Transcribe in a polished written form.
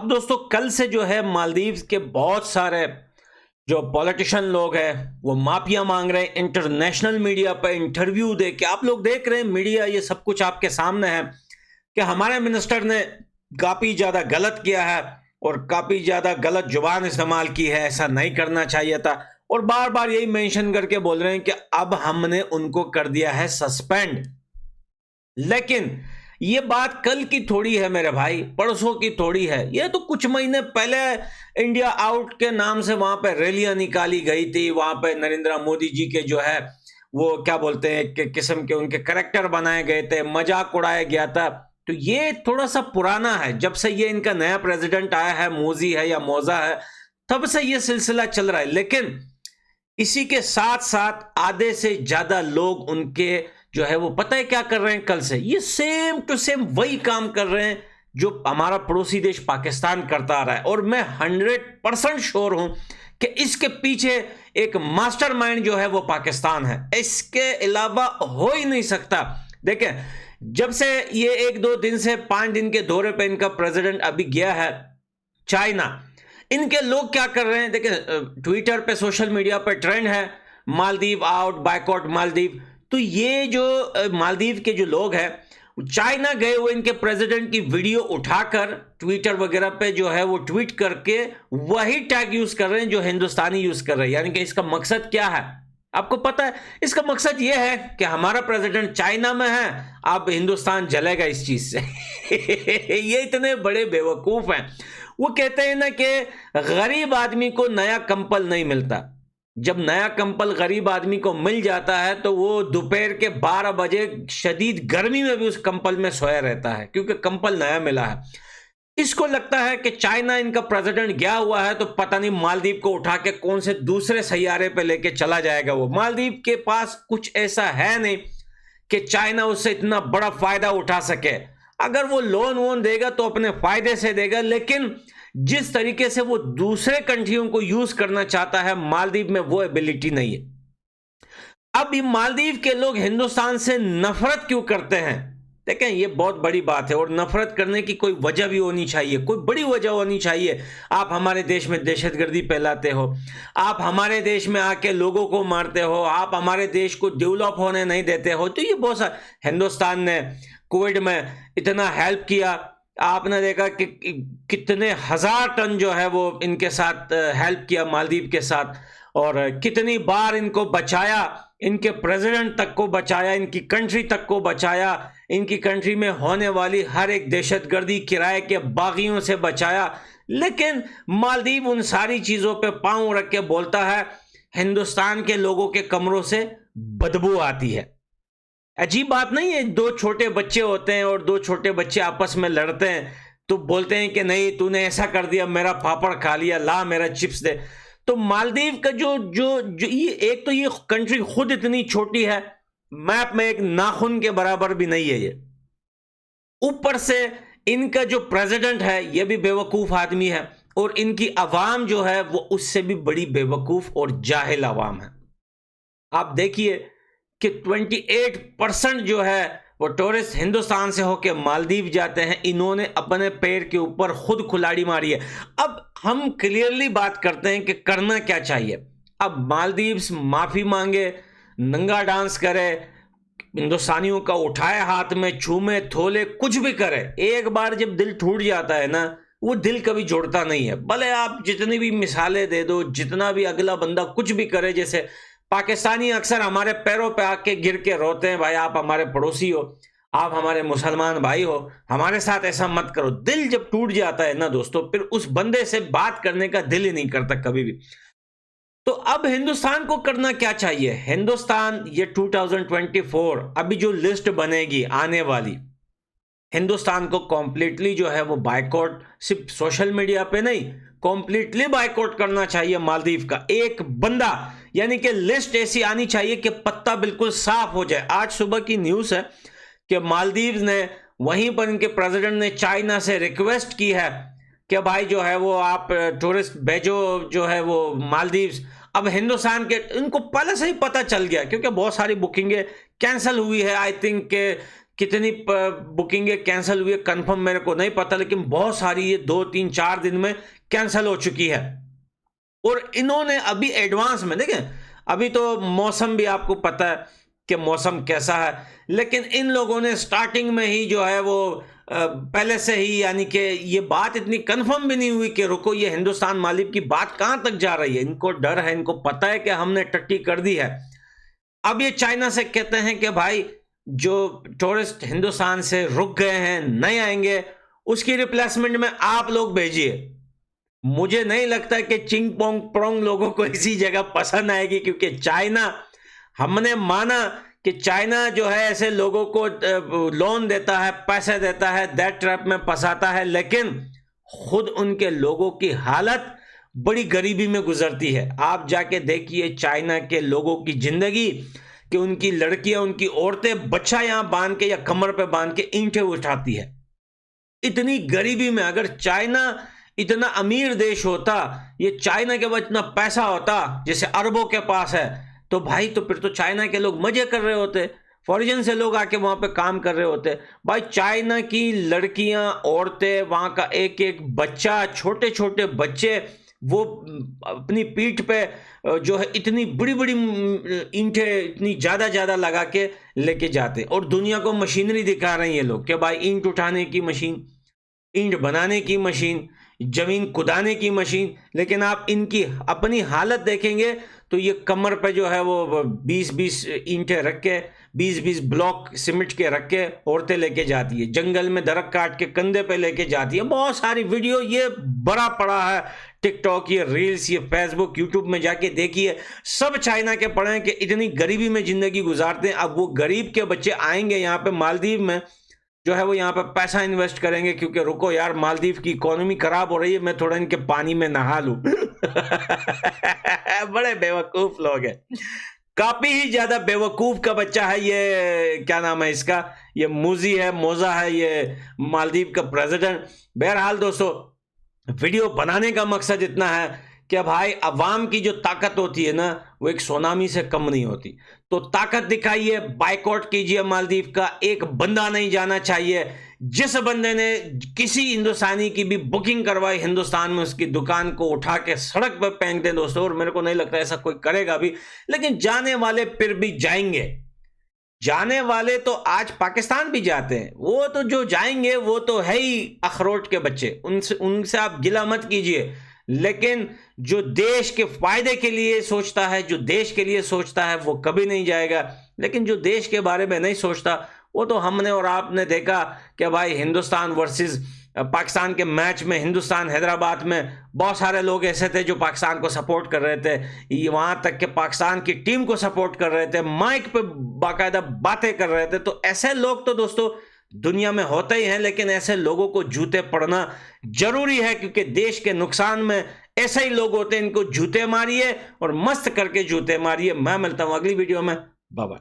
अब दोस्तों कल से जो है मालदीव के बहुत सारे जो पॉलिटिशियन लोग हैं वो माफिया मांग रहे हैं इंटरनेशनल मीडिया पर इंटरव्यू दे के। आप लोग देख रहे हैं मीडिया, ये सब कुछ आपके सामने है कि हमारे मिनिस्टर ने काफी ज्यादा गलत किया है और काफी ज्यादा गलत जुबान इस्तेमाल की है, ऐसा नहीं करना चाहिए था। और बार बार यही मेंशन करके बोल रहे हैं कि अब हमने उनको कर दिया है सस्पेंड। लेकिन ये बात कल की थोड़ी है मेरे भाई, परसों की थोड़ी है। ये तो कुछ महीने पहले इंडिया आउट के नाम से वहां पे रैलियां निकाली गई थी। वहां पे नरेंद्र मोदी जी के जो है वो क्या बोलते हैं कि किस्म के उनके करैक्टर बनाए गए थे, मजाक उड़ाया गया था। तो ये थोड़ा सा पुराना है, जब से ये इनका नया प्रेसिडेंट आया है, मोजी है या मोजा है, तब से ये सिलसिला चल रहा है। लेकिन इसी के साथ साथ आधे से ज्यादा लोग उनके जो है वो पता है क्या कर रहे हैं, कल से ये सेम टू सेम वही काम कर रहे हैं जो हमारा पड़ोसी देश पाकिस्तान करता आ रहा है। और मैं 100% श्योर हूं कि इसके पीछे एक मास्टरमाइंड जो है वो पाकिस्तान है, इसके अलावा हो ही नहीं सकता। देखें, जब से ये 1-2 दिन से 5 दिन के दौरे पे इनका प्रेसिडेंट अभी गया है चाइना, इनके लोग क्या कर रहे हैं देखें, ट्विटर पे सोशल मीडिया पे ट्रेंड है मालदीव आउट, बायकॉट मालदीव। तो ये जो मालदीव के जो लोग हैं चाइना गए हुए इनके प्रेसिडेंट की वीडियो उठाकर ट्विटर वगैरह पे जो है वो ट्वीट करके वही टैग यूज कर रहे हैं जो हिंदुस्तानी यूज कर रहे हैं। यानी कि इसका मकसद क्या है आपको पता है? इसका मकसद ये है कि हमारा प्रेसिडेंट चाइना में है, अब हिंदुस्तान जलेगा इस चीज से। ये इतने बड़े बेवकूफ हैं। वो कहते हैं ना कि गरीब आदमी को नया कंबल नहीं मिलता। जब नया कंबल गरीब आदमी को मिल जाता है तो वो दोपहर के 12 बजे शदीद गर्मी में भी उस कंबल में सोया रहता है, क्योंकि कंबल नया मिला है। इसको लगता है कि चाइना इनका प्रेसिडेंट गया हुआ है तो पता नहीं मालदीव को उठा के कौन से दूसरे सैयारे पे लेके चला जाएगा। वो मालदीव के पास कुछ ऐसा है नहीं कि चाइना उससे इतना बड़ा फायदा उठा सके। अगर वो लोन वोन देगा तो अपने फायदे से देगा, लेकिन जिस तरीके से वो दूसरे कंट्रियों को यूज करना चाहता है मालदीव में वो एबिलिटी नहीं है। अब ये मालदीव के लोग हिंदुस्तान से नफरत क्यों करते हैं? देखें, ये बहुत बड़ी बात है और नफरत करने की कोई वजह भी होनी चाहिए, कोई बड़ी वजह होनी चाहिए। आप हमारे देश में दहशतगर्दी फैलाते हो, आप हमारे देश में आके लोगों को मारते हो, आप हमारे देश को डेवलप होने नहीं देते हो। तो ये बहुत सारा, हिंदुस्तान ने कोविड में इतना हेल्प किया, आपने देखा कि कितने हजार टन जो है वो इनके साथ हेल्प किया मालदीव के साथ, और कितनी बार इनको बचाया, इनके प्रेसिडेंट तक को बचाया, इनकी कंट्री तक को बचाया, इनकी कंट्री में होने वाली हर एक दहशतगर्दी, किराए के बागियों से बचाया। लेकिन मालदीव उन सारी चीजों पे पांव रख के बोलता है हिंदुस्तान के लोगों के कमरों से बदबू आती है। अजीब बात नहीं है? 2 छोटे बच्चे होते हैं और 2 छोटे बच्चे आपस में लड़ते हैं तो बोलते हैं कि नहीं तूने ऐसा कर दिया, मेरा पापड़ खा लिया, ला मेरा चिप्स दे। तो मालदीव का जो जो जो ये एक तो ये कंट्री खुद इतनी छोटी है, मैप में एक नाखून के बराबर भी नहीं है ये। ऊपर से इनका जो प्रेसिडेंट है ये भी बेवकूफ आदमी है और इनकी अवाम जो है वो उससे भी बड़ी बेवकूफ और जाहिल अवाम है। आप देखिए कि 28% जो है वो टूरिस्ट हिंदुस्तान से होकर मालदीव जाते हैं। इन्होंने अपने पैर के ऊपर खुद कुल्हाड़ी मारी है। अब हम क्लियरली बात करते हैं कि करना क्या चाहिए। अब मालदीव्स माफी मांगे, नंगा डांस करे, हिंदुस्तानियों का उठाए हाथ में, छूमे थोले, कुछ भी करे। एक बार जब दिल टूट जाता है ना, वो दिल कभी जोड़ता नहीं है। भले आप जितनी भी मिसालें दे दो, जितना भी अगला बंदा कुछ भी करे, जैसे पाकिस्तानी अक्सर हमारे पैरों पे आके गिर के रोते हैं, भाई आप हमारे पड़ोसी हो, आप हमारे मुसलमान भाई हो, हमारे साथ ऐसा मत करो। दिल जब टूट जाता है ना दोस्तों, फिर उस बंदे से बात करने का दिल ही नहीं करता कभी भी। तो अब हिंदुस्तान को करना क्या चाहिए? हिंदुस्तान ये 2024 अभी जो लिस्ट बनेगी आने वाली, हिंदुस्तान को कॉम्प्लीटली जो है वो बायकॉट, सिर्फ सोशल मीडिया पे नहीं, कॉम्प्लीटली बायकॉट करना चाहिए मालदीव का। एक बंदा, यानी कि लिस्ट ऐसी आनी चाहिए कि पत्ता बिल्कुल साफ हो जाए। आज सुबह की न्यूज़ है कि मालदीव ने वहीं पर इनके प्रेसिडेंट ने चाइना से रिक्वेस्ट की है कि भाई जो है वो आप टूरिस्ट भेजो जो है वो मालदीव्स। अब हिंदुस्तान के इनको पहले से ही पता चल गया, क्योंकि बहुत सारी बुकिंगें कैंसिल हुई है। आई थिंक कितनी बुकिंगें कैंसिल हुई है कंफर्म मेरे को नहीं पता, लेकिन बहुत सारी ये 2-3-4 दिन में कैंसिल हो चुकी है। और इन्होंने अभी एडवांस में देखें, अभी तो मौसम भी आपको पता है कि मौसम कैसा है, लेकिन इन लोगों ने स्टार्टिंग में ही जो है वो पहले से ही, यानी कि ये बात इतनी कंफर्म भी नहीं हुई कि रुको ये हिंदुस्तान मालिक की बात कहां तक जा रही है, इनको डर है, इनको पता है कि हमने टट्टी कर दी है। अब ये चाइना से कहते हैं कि भाई जो टूरिस्ट हिंदुस्तान से रुक गए हैं नहीं आएंगे, उसकी रिप्लेसमेंट में आप लोग भेजिए। मुझे नहीं लगता कि चिंग पोंग प्रोंग लोगों को इसी जगह पसंद आएगी, क्योंकि चाइना, हमने माना कि चाइना जो है ऐसे लोगों को लोन देता है, पैसे देता है, दैट ट्रैप में फंसाता है, लेकिन खुद उनके लोगों की हालत बड़ी गरीबी में गुजरती है। आप जाके देखिए चाइना के लोगों की जिंदगी, कि उनकी लड़कियां, उनकी औरतें बच्चा यहां बांध के या कमर पे बांध के ईंटें उठाती है। इतनी गरीबी में अगर चाइना इतना अमीर देश होता, ये चाइना के पास इतना पैसा होता जैसे अरबों के पास है, तो भाई तो फिर तो चाइना के लोग मजे कर रहे होते, फॉरेन से लोग आके वहां पे काम कर रहे होते। भाई चाइना की लड़कियां, औरतें, वहां का एक एक बच्चा, छोटे छोटे बच्चे, वो अपनी पीठ पे जो है इतनी बड़ी बड़ी ईंटें इतनी ज्यादा ज्यादा लगा के लेके जाते, और दुनिया को मशीनरी दिखा रहे हैं ये लोग कि भाई ईंट उठाने की मशीन, ईंट बनाने की मशीन, जमीन खुदाने की मशीन। लेकिन आप इनकी अपनी हालत देखेंगे तो ये कमर पे जो है वो 20-20 ईंटें रख के, 20-20 ब्लॉक सीमेंट के रख के औरतें लेके जाती है, जंगल में दरख्त काट के कंधे पे लेके जाती है। बहुत सारी वीडियो ये बड़ा पड़ा है, टिकटॉक, ये रील्स, ये फेसबुक, यूट्यूब में जाके देखिए, सब चाइना के पड़े हैं कि इतनी गरीबी में जिंदगी गुजारते हैं। अब वो गरीब के बच्चे आएंगे यहाँ पे मालदीव में, जो है वो यहाँ पे पैसा इन्वेस्ट करेंगे, क्योंकि रुको यार मालदीव की इकोनॉमी खराब हो रही है, मैं थोड़ा इनके पानी में नहा लूं। बड़े बेवकूफ लोग हैं, काफी ही ज्यादा बेवकूफ का बच्चा है ये, क्या नाम है इसका, ये मूजी है, मोजा है, ये मालदीव का प्रेसिडेंट। बहरहाल दोस्तों, वीडियो बनाने का मकसद इतना है कि भाई अवाम की जो ताकत होती है ना, वो एक सुनामी से कम नहीं होती। तो ताकत दिखाइए, बाइकआउट कीजिए मालदीव का, एक बंदा नहीं जाना चाहिए। जिस बंदे ने किसी हिंदुस्तानी की भी बुकिंग करवाई हिंदुस्तान में, उसकी दुकान को उठा के सड़क पर फेंक दें दोस्तों। और मेरे को नहीं लगता ऐसा कोई करेगा भी, लेकिन जाने वाले फिर भी जाएंगे। जाने वाले तो आज पाकिस्तान भी जाते हैं, वो तो जो जाएंगे वो तो है ही अखरोट के बच्चे, उनसे आप गिला मत कीजिए। लेकिन जो देश के फायदे के लिए सोचता है, जो देश के लिए सोचता है, वो कभी नहीं जाएगा। लेकिन जो देश के बारे में नहीं सोचता, वो तो हमने और आपने देखा कि भाई हिंदुस्तान वर्सेस पाकिस्तान के मैच में, हिंदुस्तान हैदराबाद में बहुत सारे लोग ऐसे थे जो पाकिस्तान को सपोर्ट कर रहे थे, वहां तक कि पाकिस्तान की टीम को सपोर्ट कर रहे थे, माइक पे बाकायदा बातें कर रहे थे। तो ऐसे लोग तो दोस्तों दुनिया में होते ही हैं, लेकिन ऐसे लोगों को जूते पड़ना जरूरी है, क्योंकि देश के नुकसान में ऐसे ही लोग होते हैं। इनको जूते मारिए और मस्त करके जूते मारिए। मैं मिलता हूं अगली वीडियो में, बाय बाय।